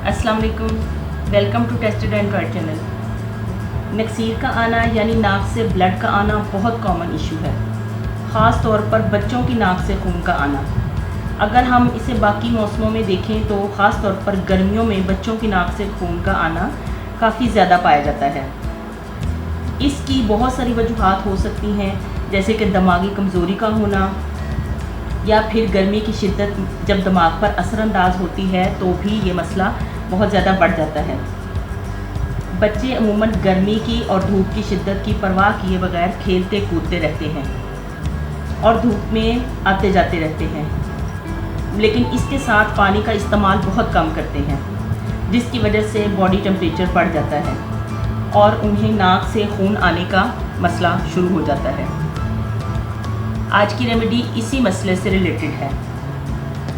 अस्सलाम वालेकुम, welcome to tested and tried channel. नक्सीर का आना यानी नाक से ब्लड का आना बहुत कॉमन इशू है, ख़ास तौर पर बच्चों की नाक से खून का आना। अगर हम इसे बाकी मौसमों में देखें तो ख़ास तौर पर गर्मियों में बच्चों की नाक से खून का आना काफ़ी ज़्यादा पाया जाता है। इसकी बहुत सारी वजूहात हो सकती हैं, जैसे कि दिमागी कमज़ोरी का होना या फिर गर्मी की शिद्दत जब दिमाग पर असरअंदाज होती है तो भी ये मसला बहुत ज़्यादा बढ़ जाता है। बच्चे अमूमन गर्मी की और धूप की शिद्दत की परवाह किए बगैर खेलते कूदते रहते हैं और धूप में आते जाते रहते हैं, लेकिन इसके साथ पानी का इस्तेमाल बहुत कम करते हैं, जिसकी वजह से बॉडी टेम्परेचर बढ़ जाता है और उन्हें नाक से खून आने का मसला शुरू हो जाता है। आज की रेमेडी इसी मसले से रिलेटेड है।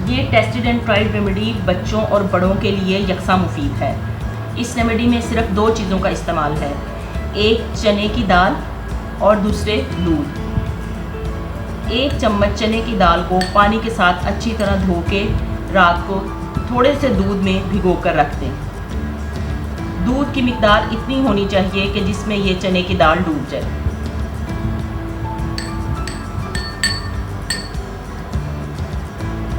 ये टेस्टेड एंड ट्राइड रेमेडी बच्चों और बड़ों के लिए यकसा मुफीद है। इस रेमेडी में सिर्फ 2 चीज़ों का इस्तेमाल है, एक चने की दाल और दूसरे दूध। 1 चम्मच चने की दाल को पानी के साथ अच्छी तरह धो के रात को थोड़े से दूध में भिगो कर रख दें। दूध की मिकदार इतनी होनी चाहिए कि जिसमें ये चने की दाल डूब जाए।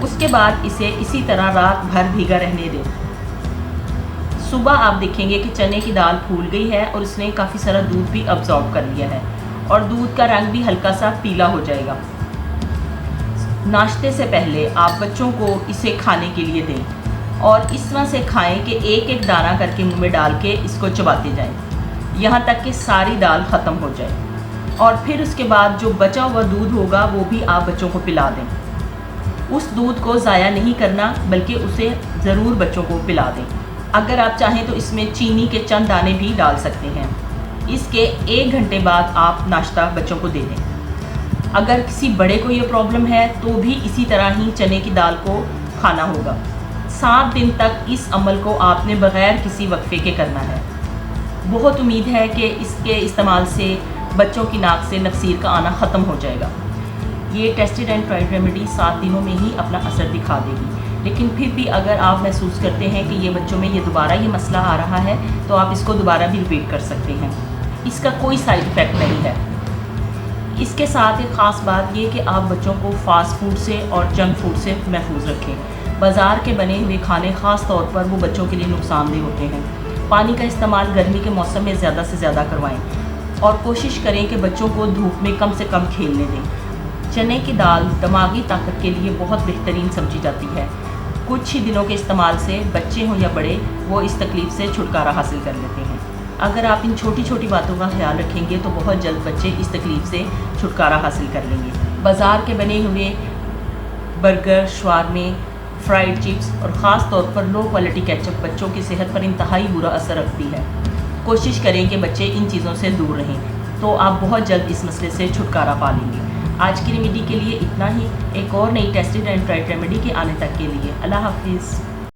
उसके बाद इसे इसी तरह रात भर भीगा रहने दें। सुबह आप देखेंगे कि चने की दाल फूल गई है और इसने काफ़ी सारा दूध भी अब्जॉर्ब कर लिया है और दूध का रंग भी हल्का सा पीला हो जाएगा। नाश्ते से पहले आप बच्चों को इसे खाने के लिए दें और इस तरह से खाएं कि एक एक दाना करके मुंह में डाल के इसको चबाते जाएं, यहाँ तक कि सारी दाल ख़त्म हो जाए। और फिर उसके बाद जो बचा हुआ दूध होगा वो भी आप बच्चों को पिला दें। उस दूध को ज़ाया नहीं करना, बल्कि उसे ज़रूर बच्चों को पिला दें। अगर आप चाहें तो इसमें चीनी के चंद दाने भी डाल सकते हैं। इसके 1 घंटे बाद आप नाश्ता बच्चों को दे दें। अगर किसी बड़े को ये प्रॉब्लम है तो भी इसी तरह ही चने की दाल को खाना होगा। 7 दिन तक इस अमल को आपने बग़ैर किसी वक्फे के करना है। बहुत उम्मीद है कि इसके इस्तेमाल से बच्चों की नाक से नक्सीर का आना ख़त्म हो जाएगा। ये टेस्टेड एंड ट्राइड रेमेडी 7 दिनों में ही अपना असर दिखा देगी, लेकिन फिर भी अगर आप महसूस करते हैं कि ये बच्चों में ये दोबारा ये मसला आ रहा है तो आप इसको दोबारा भी रिपीट कर सकते हैं। इसका कोई साइड इफ़ेक्ट नहीं है। इसके साथ एक ख़ास बात ये कि आप बच्चों को फ़ास्ट फूड से और जंक फूड से महफूज रखें। बाज़ार के बने हुए खाने ख़ास तौर पर वो बच्चों के लिए नुकसानदेह होते हैं। पानी का इस्तेमाल गर्मी के मौसम में ज़्यादा से ज़्यादा करवाएँ और कोशिश करें कि बच्चों को धूप में कम से कम खेलने दें। चने की दाल दिमागी ताकत के लिए बहुत बेहतरीन समझी जाती है। कुछ ही दिनों के इस्तेमाल से बच्चे हों या बड़े, वो इस तकलीफ़ से छुटकारा हासिल कर लेते हैं। अगर आप इन छोटी छोटी बातों का ख्याल रखेंगे तो बहुत जल्द बच्चे इस तकलीफ़ से छुटकारा हासिल कर लेंगे। बाज़ार के बने हुए बर्गर, शवारमे, फ्राइड चिप्स और ख़ास तौर पर लो क्वालिटी केचप बच्चों की सेहत पर इंतहाई बुरा असर रखती है। कोशिश करें कि बच्चे इन चीज़ों से दूर रहें, तो आप बहुत जल्द इस मसले से छुटकारा पा लेंगे। आज की रेमेडी के लिए इतना ही। एक और नई टेस्टेड एंड ट्राइड रेमेडी के आने तक के लिए अल्लाह हाफिज़।